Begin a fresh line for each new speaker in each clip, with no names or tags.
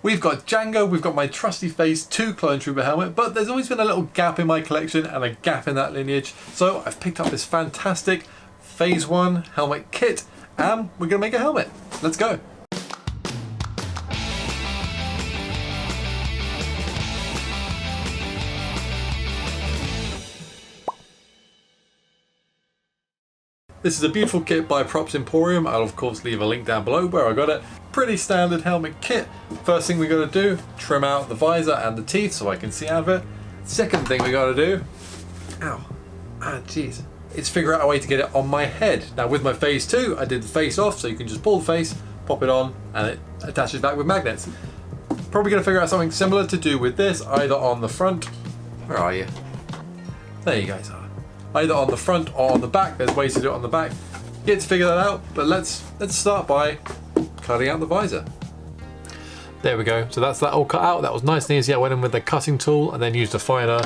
We've got Django, we've got my trusty Phase 2 clone trooper helmet, but there's always been a little gap in my collection and a gap in that lineage, so I've picked up this fantastic Phase 1 helmet kit and we're going to make a helmet. Let's go. This is a beautiful kit by Props Emporium. I'll of course leave a link down below where I got it. Pretty standard helmet kit. First thing we got to do, trim out the visor and the teeth so I can see out of it. Second thing we got to do, jeez, is figure out a way to get it on my head. Now with my Phase 2, I did the face off, so you can just pull the face, pop it on, and it attaches back with magnets. Probably going to figure out something similar to do with this, either on the front. Where are you? There you guys are. Either on the front or on the back. There's ways to do it on the back. Yet to figure that out, but let's start by cutting out the visor. There we go. So that's that all cut out. That was nice and easy. I went in with the cutting tool and then used a finer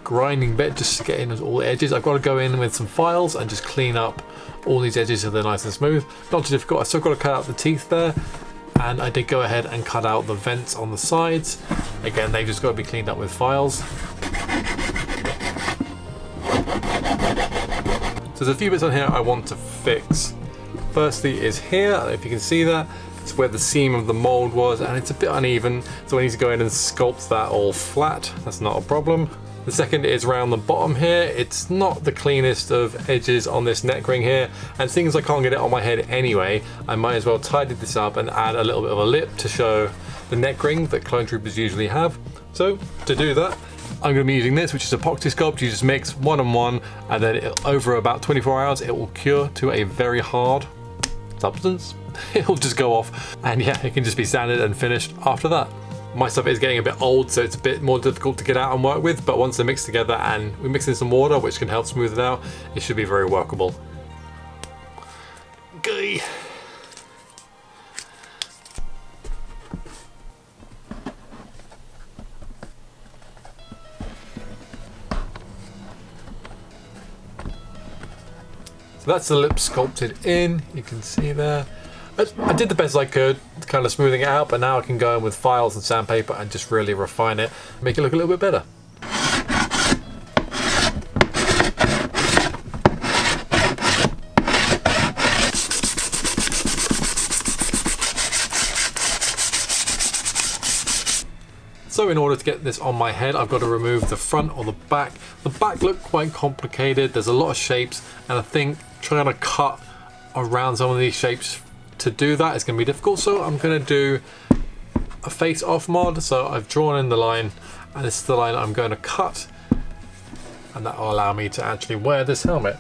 grinding bit just to get in all the edges. I've got to go in with some files and just clean up all these edges so they're nice and smooth. Not too difficult. I still got to cut out the teeth there, and I did go ahead and cut out the vents on the sides. Again, they've just got to be cleaned up with files. So there's a few bits on here I want to fix. Firstly is here, I don't know if you can see that. It's where the seam of the mold was and it's a bit uneven, so I need to go in and sculpt that all flat. That's not a problem. The second is around the bottom here. It's not the cleanest of edges on this neck ring here, and things I can't get it on my head anyway, I might as well tidy this up and add a little bit of a lip to show the neck ring that clone troopers usually have. So to do that, I'm going to be using this, which is epoxy sculpt. You just mix 1 and 1, and then over about 24 hours, it will cure to a very hard substance. It'll just go off, and yeah, it can just be sanded and finished after that. My stuff is getting a bit old, so it's a bit more difficult to get out and work with, but once they're mixed together and we mix in some water, which can help smooth it out, it should be very workable. Okay. So that's the lip sculpted in, you can see there. I did the best I could, kind of smoothing it out, but now I can go in with files and sandpaper and just really refine it, make it look a little bit better. So in order to get this on my head, I've got to remove the front or the back. The back looked quite complicated, there's a lot of shapes, and I think trying to cut around some of these shapes to do that is going to be difficult, so I'm going to do a face off mod. So I've drawn in the line, and this is the line I'm going to cut, and that will allow me to actually wear this helmet.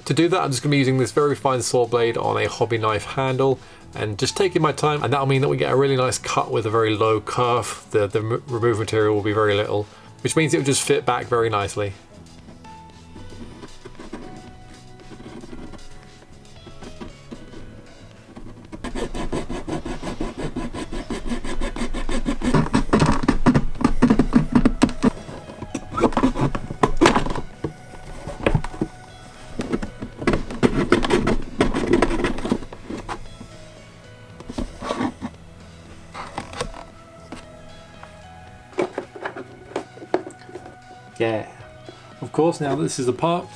To do that, I'm just going to be using this very fine saw blade on a hobby knife handle and just taking my time, and that'll mean that we get a really nice cut with a very low kerf. The removed material will be very little, which means it will just fit back very nicely. Yeah, of course, now that this is apart,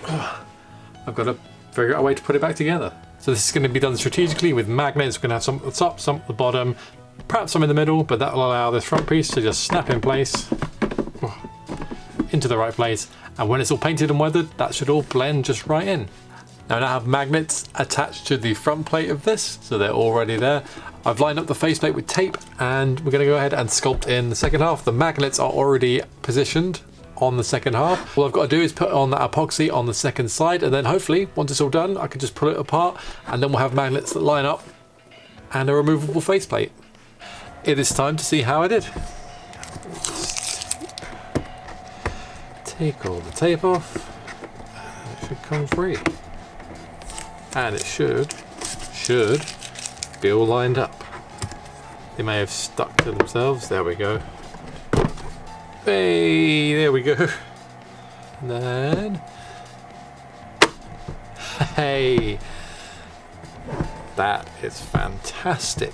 I've got to figure out a way to put it back together. So this is going to be done strategically with magnets. We're going to have some at the top, some at the bottom, perhaps some in the middle, but that will allow this front piece to just snap in place into the right place. And when it's all painted and weathered, that should all blend just right in. Now I have magnets attached to the front plate of this, so they're already there. I've lined up the faceplate with tape, and we're going to go ahead and sculpt in the second half. The magnets are already positioned on the second half. All I've got to do is put on that epoxy on the second side, and then hopefully once it's all done I can just pull it apart, and then we'll have magnets that line up and a removable faceplate. It is time to see how I did. Take all the tape off, and it should come free. And it should be all lined up. They may have stuck to themselves. There we go. Hey, there we go. And then, hey, that is fantastic.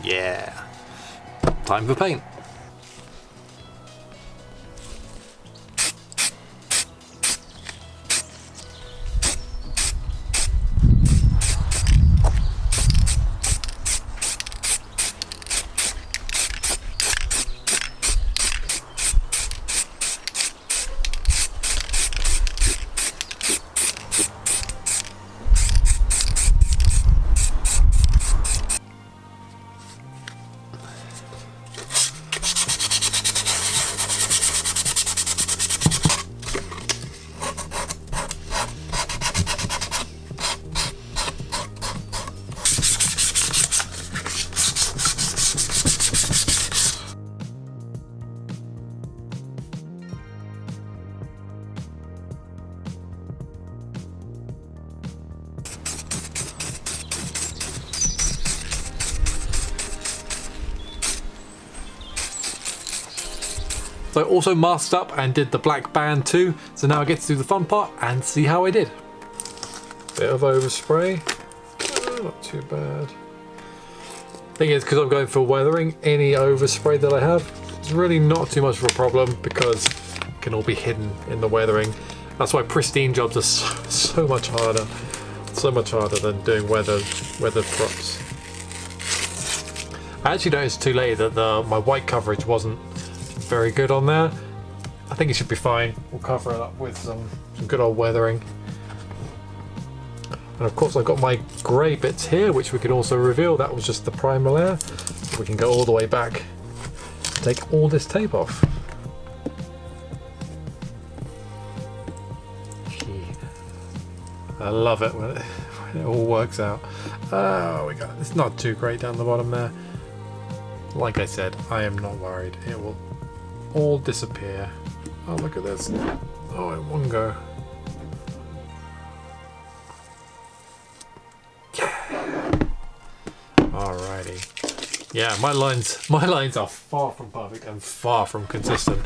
Yeah. Time for paint. So I also masked up and did the black band too. So now I get to do the fun part and see how I did. Bit of overspray, not too bad. Thing is, because I'm going for weathering, any overspray that I have, it's really not too much of a problem because it can all be hidden in the weathering. That's why pristine jobs are so much harder. So much harder than doing weathered props. I actually noticed too late that my white coverage wasn't very good on there. I think it should be fine. We'll cover it up with some good old weathering. And of course I've got my grey bits here, which we can also reveal. That was just the primer layer. So we can go all the way back, take all this tape off. I love it when it all works out. Oh, it's not too great down the bottom there. Like I said, I am not worried. It will all disappear. Oh, look at this. Oh, in one go. Yeah. Alrighty. Yeah, my lines are far from perfect and far from consistent,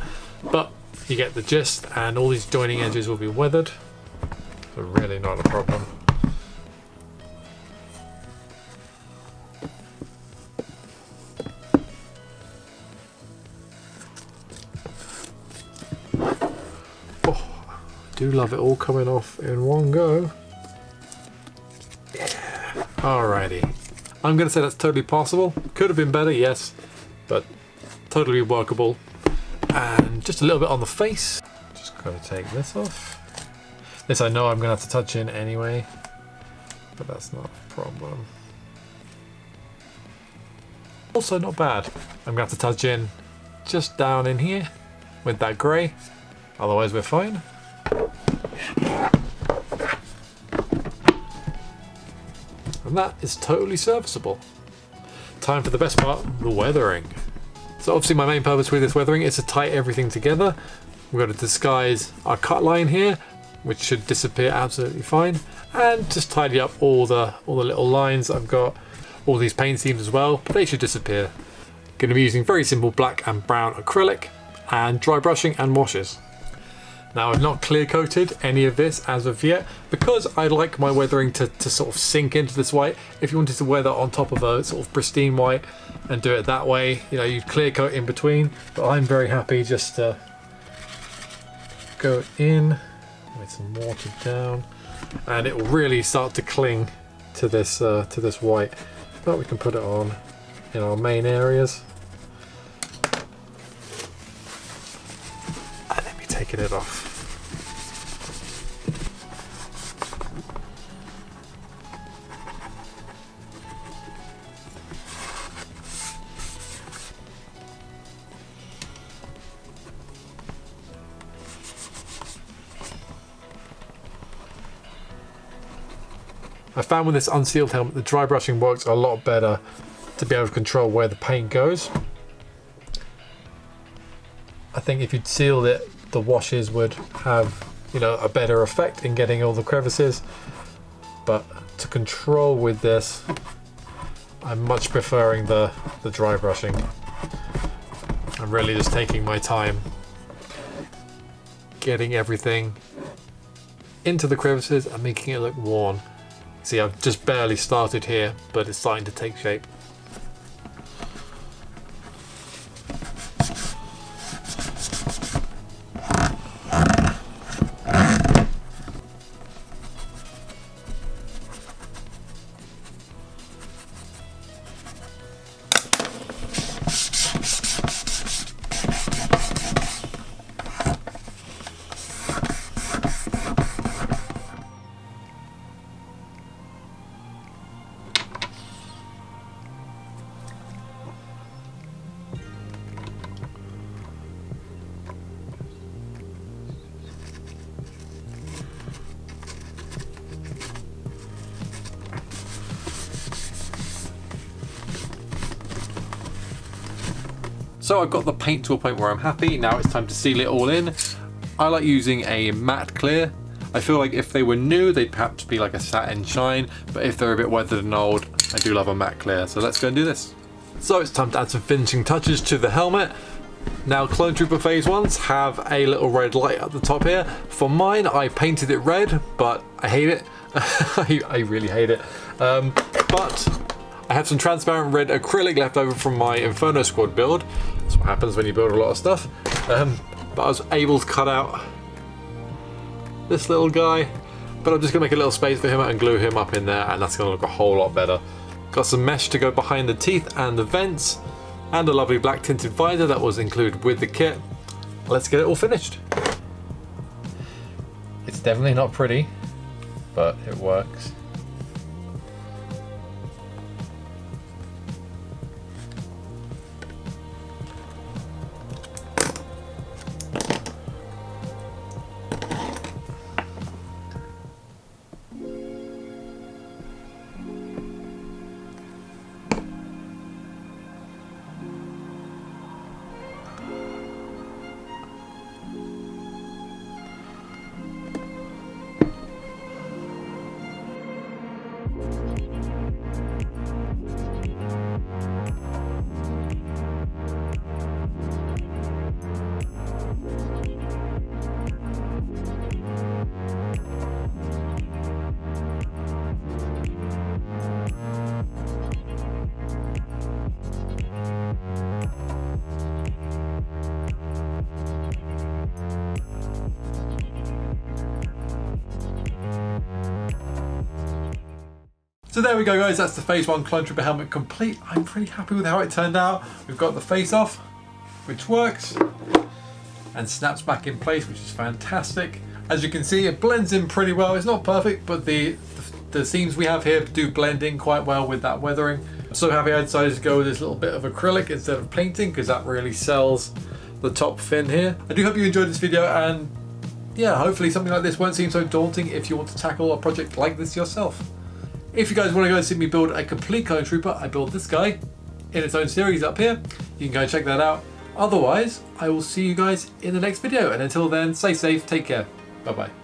but you get the gist, and all these joining edges will be weathered, so really not a problem. I do love it all coming off in one go. Yeah. Alrighty. I'm going to say that's totally possible. Could have been better, yes, but totally workable. And just a little bit on the face. Just got to take this off. This I know I'm going to have to touch in anyway, but that's not a problem. Also not bad. I'm going to have to touch in just down in here with that grey. Otherwise we're fine. And that is totally serviceable. Time for the best part, the weathering. So obviously my main purpose with this weathering is to tie everything together. We've got to disguise our cut line here, which should disappear absolutely fine, and just tidy up all the little lines. I've got all these paint seams as well, but they should disappear. Going to be using very simple black and brown acrylic and dry brushing and washes. Now I've not clear coated any of this as of yet because I like my weathering to sort of sink into this white. If you wanted to weather on top of a sort of pristine white and do it that way, you know, you'd clear coat in between, but I'm very happy just to go in with some watered down, and it will really start to cling to this white. But we can put it on in our main areas. And then we taking it off. I found with this unsealed helmet, the dry brushing works a lot better to be able to control where the paint goes. I think if you'd sealed it, the washes would have, you know, a better effect in getting all the crevices. But to control with this, I'm much preferring the dry brushing. I'm really just taking my time getting everything into the crevices and making it look worn. See, I've just barely started here, but it's starting to take shape. So I've got the paint to a point where I'm happy. Now it's time to seal it all in. I like using a matte clear. I feel like if they were new, they'd perhaps be like a satin shine, but if they're a bit weathered and old, I do love a matte clear. So let's go and do this. So it's time to add some finishing touches to the helmet. Now Clone Trooper Phase 1s have a little red light at the top here. For mine, I painted it red, but I hate it. I really hate it. But I have some transparent red acrylic left over from my Inferno Squad build. That's what happens when you build a lot of stuff. But I was able to cut out this little guy. But I'm just gonna make a little space for him and glue him up in there, and that's gonna look a whole lot better. Got some mesh to go behind the teeth and the vents, and a lovely black tinted visor that was included with the kit. Let's get it all finished. It's definitely not pretty, but it works. So there we go guys, that's the Phase 1 Clone Trooper helmet complete. I'm pretty happy with how it turned out. We've got the face off, which works, and snaps back in place, which is fantastic. As you can see, it blends in pretty well. It's not perfect, but the seams we have here do blend in quite well with that weathering. I'm so happy I decided to go with this little bit of acrylic instead of painting, because that really sells the top fin here. I do hope you enjoyed this video, and yeah, hopefully something like this won't seem so daunting if you want to tackle a project like this yourself. If you guys want to go and see me build a complete Clone Trooper, I built this guy in its own series up here. You can go and check that out. Otherwise, I will see you guys in the next video. And until then, stay safe, take care. Bye-bye.